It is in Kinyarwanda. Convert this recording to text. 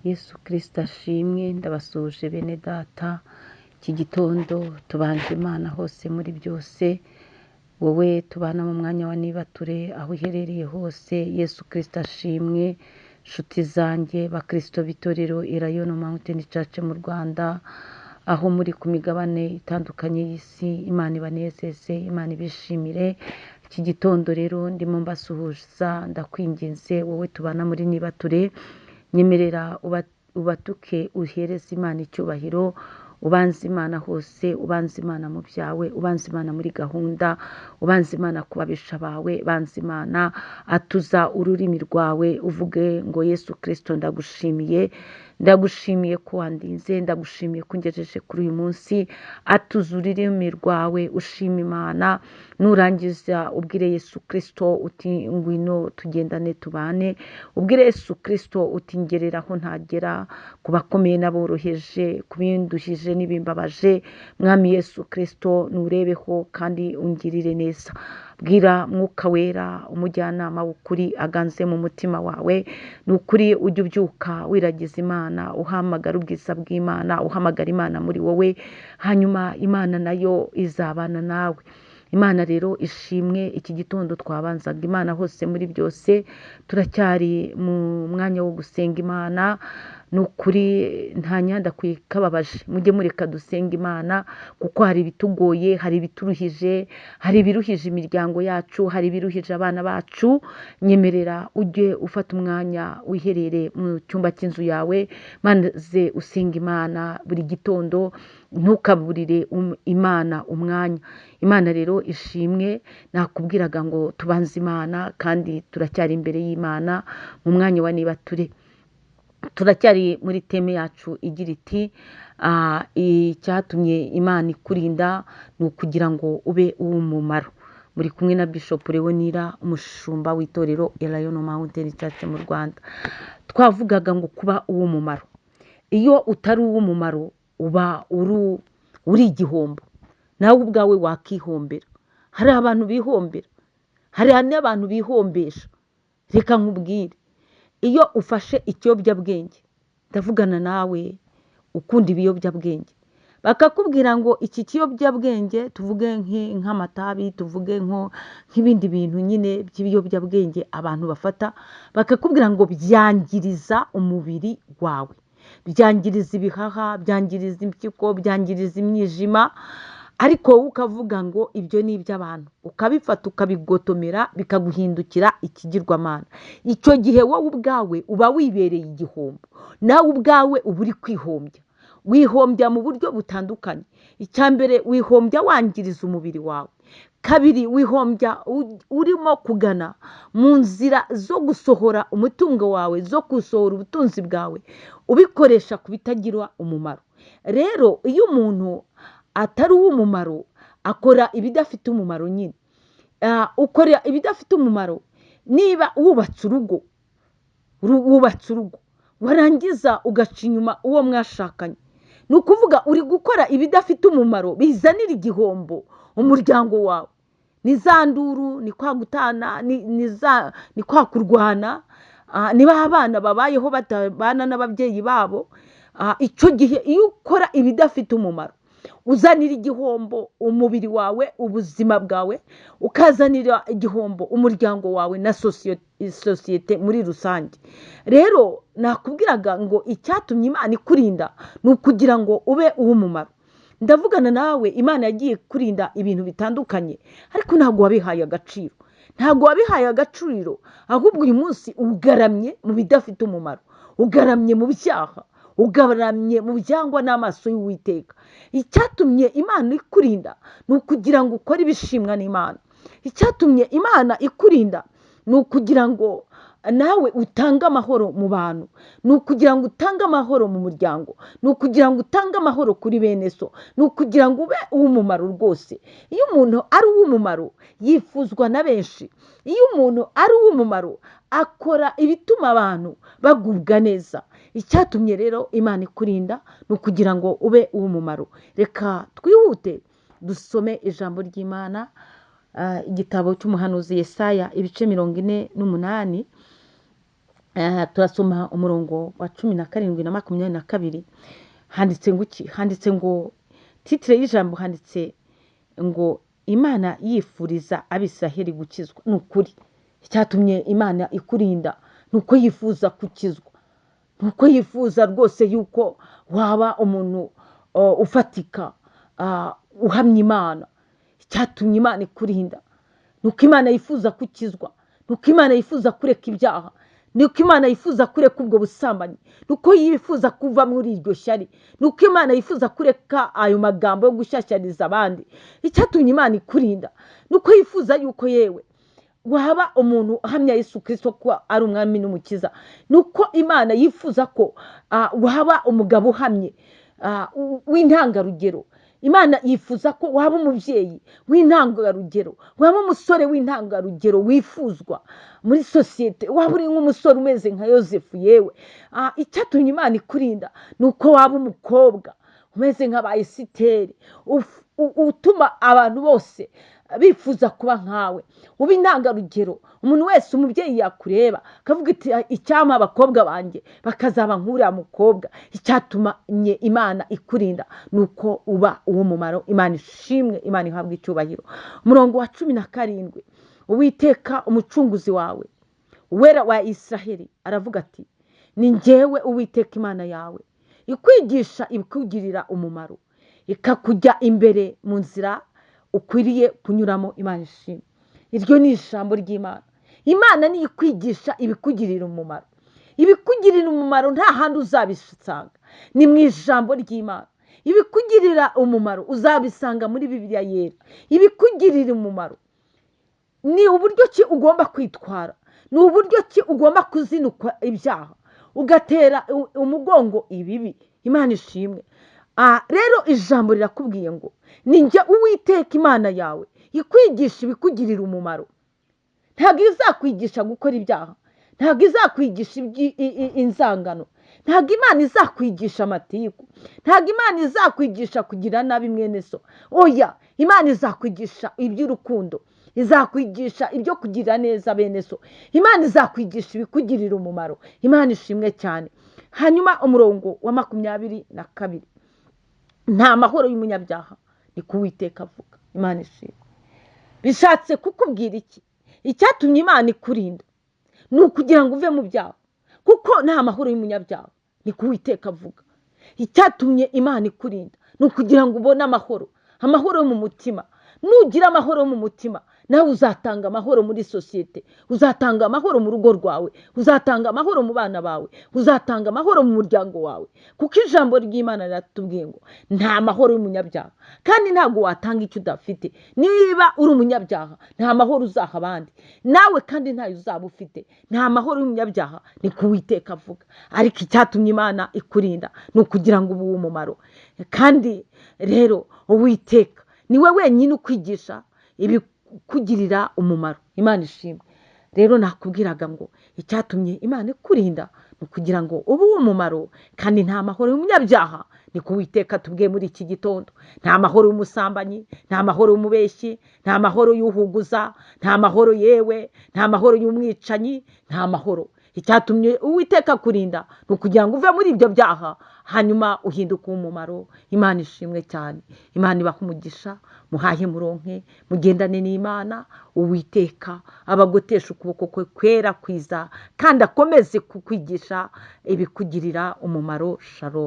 Yesu Kristo ashimwe, ndabasuje bene data. Iki gitondo tubanje Imana hose muri byose, wowe tubana mu mwanya wa nibature aho uherereye hose. Yesu Kristo ashimwe. Nshuti zanjye bakristo b'itorero Irayono Mountain Church mu Rwanda, aho muri ku migabane itandukanye y'isi, Imana ibanezeze, Imana ibishimire. Iki gitondo rero ndimo mbasuhuza, ndakwinginze wowe tubana muri nibature, nyemerera ubatuke uhereze Imana icyubahiro, ubanze Imana hose, ubanze Imana mu byawe, ubanze Imana muri gahunda, ubanze Imana ku babisha bawe, banze Imana atuza ururimi rwawe, uvuge ngo Yesu Kristo ndagushimiye ko wandinze, ndagushimiye ko ungejeje kuri uyu munsi. Atuza ururimi rwawe, ushima Imana, nurangiza ubwire Yesu Kristo uti ngwino tugendane tubane, ubwire Yesu Kristo uti ngerera aho ntagera, ku bakomeye n'aboroheje, ku binduhije n'ibimbabaje. Mwami Yesu Kristo nurebeho kandi ungirire neza. Bwira Mwuka Wera, umujyanama w'ukuri, aganze mu mutima wawe. Ni ukuri ujye ubyuka wiragiza Imana, uhamagara ubwiza bw'Imana, uhamagara Imana muri wowe, hanyuma Imana nayo izabana nawe. Imana rero ishimwe. Iki gitondo twabanzaga Imana hose muri byose, turacyari mu mwanya wo gusenga Imana. Ni ukuri nta nyanda kwikababaje, mujye mureka dusenga Imana, kuko hari ibitugoye, hari ibituruhije, hari ibiruhije imiryango yacu, hari ibiruhije abana bacu. Nyemerera ujye ufata umwanya wiherere mu cyumba cy'inzu yawe, maze usenga Imana buri gitondo, ntukaburire Imana umwanya. Imana rero ishimwe. Nakubwiraga ngo tubanze Imana, kandi turacyari imbere y'Imana mu mwanya wa nibature. Turacyari muri teme yacu igira iti icyatumye Imana ikurinda ni ukugira ngo ube uw'umumaro. Muri kumwe na Bishop Leonira, umushumba w'itorero Irayono Mountain Church mu Rwanda. Twavugaga ngo kuba uw'umumaro. Iyo utari uw'umumaro uba uri igihombo, nawe ubwawe wakihombera. Hari abantu bihombera, hari n'abantu bihombesha. Reka nkubwire, iyo ufashe ikiyobyabwenge, ndavugana nawe ukunda ibiyobyabwenge, bakakubwira ngo iki kiyobyabwenge, tuvuge nk'amatabi, tuvuge nk'ibindi bintu nyine by'ibiyobyabwenge abantu bafata, bakakubwira ngo byangiriza umubiri wawe, byangiriza ibihaha, byangiriza impyiko, byangiriza imyijima. Ariko wowe ukavuga ngo ibyo ni iby'abantu, ukabifata ukabigotomera, bikaguhindukira ikigirwamana. Icyo gihe wowe ubwawe uba wibereye igihombo, nawe ubwawe uba uri kwihombya. Wihombya mu buryo butandukanye. Icya mbere, wihombya wangiriza umubiri wawe. Kabiri, wihombya urimo kugana mu nzira zo gusohora umutungo wawe, zo gusohora ubutunzi bwawe, ubikoresha ku bitagira umumaro. Rero iyo umuntu atari uw'umumaro, akora ibidafite umumaro nyine. Ukora ibidafite umumaro. Niba wubatse urugo, warangiza ugaca inyuma uwo mwashakanye, ni ukuvuga uri gukora ibidafite umumaro, bizanira igihombo umuryango wawe. Ni za nduru, ni kwa gutana, ni kwa kurwana. Niba abana babayeho batabana n'ababyeyi babo, icyo gihe iyo ukora ibidafite umumaro, uzanira igihombo umubiri wawe, ubuzima bwawe, ukazanira igihombo umuryango wawe na sosiyete muri rusange. Rero nakubwiraga ngo icyatumye Imana ikurinda ni ukugira ngo ube uw'umumaro. Ndavugana nawe, Imana yagiye kurinda ibintu bitandukanye, ariko ntabwo wabihaye agaciro, ahubwo uyu munsi ugaramye mu bidafite umumaro, ugaramye mu byaha, ugaramye mu byangwa n'amaso y'Uwiteka. Icyatumye Imana ikurinda ni ukugira ngo ukore ibishimwa n'Imana. Icyatumye Imana ikurinda ni ukugira ngo nawe utange amahoro mu bantu, ni ukugira ngo utange amahoro mu muryango, ni ukugira ngo utange amahoro kuri bene so, ni ukugira ngo ube uw'umumaro rwose. Iyo umuntu ari uw'umumaro, yifuzwa na benshi. Iyo umuntu ari uw'umumaro, akora ibituma abantu bagubwa neza. Icyatumye rero Imana ikurinda ni ukugira ngo ube uw'umumaro. Reka twihute dusome ijambo ry'Imana, igitabo cy'umuhanuzi Yesaya, ibice 48. turasoma umurongo wa 17 na 22 handitse ngo iki? Handitse ngo titire y'ijambo handitse ngo Imana yifuriza Abisiraheli gukizwa. Nukuri icyatumye Imana ikurinda nuko yifuza gukizwa, nuko yifuza rwose yuko waba umuntu ufatika, uhamya Imana. Icyatumye Imana ikurinda nuko Imana yifuza gukizwa, nuko Imana yifuza kureka ibyaha, nuko Imana yifuza kureka ubwo busambanyi, nuko yifuza kuva muri iryo shyari, nuko Imana yifuza kureka ayo magambo yo gushyashyariza abandi. Icyatumye Imana ikurinda nuko yifuza yuko yewe waba umuntu uhamya Yesu Kristo ko ari umwami n'umukiza. Nuko Imana yifuza ko waba umugabo uhamye w'intangarugero. Imana yifuza ko waba umubyeyi w'intangarugero, waba umusore w'intangarugero wifuzwa muri sosiyete, waba uri nk'umusore umeze nka Yosefu. Yewe icyatumye Imana ikurinda nuko waba umukobwa umeze nka ba Esiteri, utuma abantu bose bifuza kuba nkawe, uba intangarugero. Umuntu wese, umubyeyi yakureba akavuga ati icyama abakobwa banjye bakazaba nk'uriya mukobwa. Icyatumye Imana ikurinda nuko uba uwo mumaro. Imana ishimwe, Imana ihabwa icyubahiro. Umurongo wa 17, Uwiteka umucunguzi wawe, Uwera wa Israheli aravuga ati ni njyewe Uwiteka Imana yawe, ikwigisha ibikugirira umumaro, ikakujya imbere mu nzira ukwiriye kunyuramo. Imana ishimwe. Iryo ni ijambo ry'Imana. Imana ni ikwigisha ibikugirira umumaro. Ibikugirira umumaro nta handi uzabisanga, ni mu ijambo ry'Imana. Ibikugirira umumaro uzabisanga muri Bibiliya yera. Ibikugirira umumaro ni uburyo ki ugomba kwitwara, ni uburyo ki ugomba kuzinukwa ibyaha, ugatera umugongo ibibi. Imana ishimwe. Rero ijambo rirakubwiye ngo ni njye Uwiteka Imana yawe, ikwigisha ibikugirira umumaro. Ntabwo izakwigisha gukora ibyaha, ntabwo izakwigisha inzangano, ntabwo Imana izakwigisha amatiku, ntabwo Imana izakwigisha kugira nabi mwene so. Oya, Imana izakwigisha iby'urukundo, izakwigisha ibyo kugira neza bene so. Imana izakwigisha ibikugirira umumaro. Imana ishimwe cyane. Hanyuma umurongo wa 22, nta mahoro y'umunyabyaha ni ku Uwiteka avuga. Imana ishimwe. Bishatse kukubwira iki? Icyatumye Imana ikurinda ni ukugira ngo uve mu byaha, kuko nta mahoro y'umunyabyaha ni ku Uwiteka avuga. Icyatumye Imana ikurinda ni ukugira ngo ubone amahoro, amahoro yo mu mutima. Nugira amahoro yo mu mutima, nawe uzatanga amahoro muri sosiyete, uzatanga amahoro mu rugo rwawe, uzatanga amahoro mu bana bawe, uzatanga amahoro mu muryango wawe. Kuko ijambo ry'Imana riratubwiye ngo nta mahoro y'umunyabyaha, kandi ntabwo watanga icyo udafite. Niba uri umunyabyaha nta mahoro uzaha abandi, nawe kandi ntayo uzaba ufite. Nta mahoro y'umunyabyaha ni ku Uwiteka avuga. Ariko icyatumye Imana ikurinda ni ukugira ngo ube umumaro. Kandi rero Uwiteka niwe wenyine ukwigisha ibikugirira umumaro. Imana ishimwe. Rero nakubwiraga ngo icyatumye Imana ikurinda ni ukugira ngo ube umumaro, kandi nta mahoro y'umunyabyaha ni ku Uwiteka tubwiye muri iki gitondo. Nta mahoro y'umusambanyi, nta mahoro y'umubeshyi, nta mahoro y'uhuguza, nta mahoro yewe, nta mahoro y'umwicanyi, nta mahoro. Icyatumye Uwiteka kurinda ni ukugira ngo uve muri ibyo byaha, hanyuma uhinduke umumaro. Imana ishimwe cyane. Imana ibaha umugisha, muhahe muronke, mugendane n'Imana. Uwiteka abagotesha ukuboko kwe kwera kwiza, kandi akomeze kukwigisha ibikugirira umumaro. Shalom.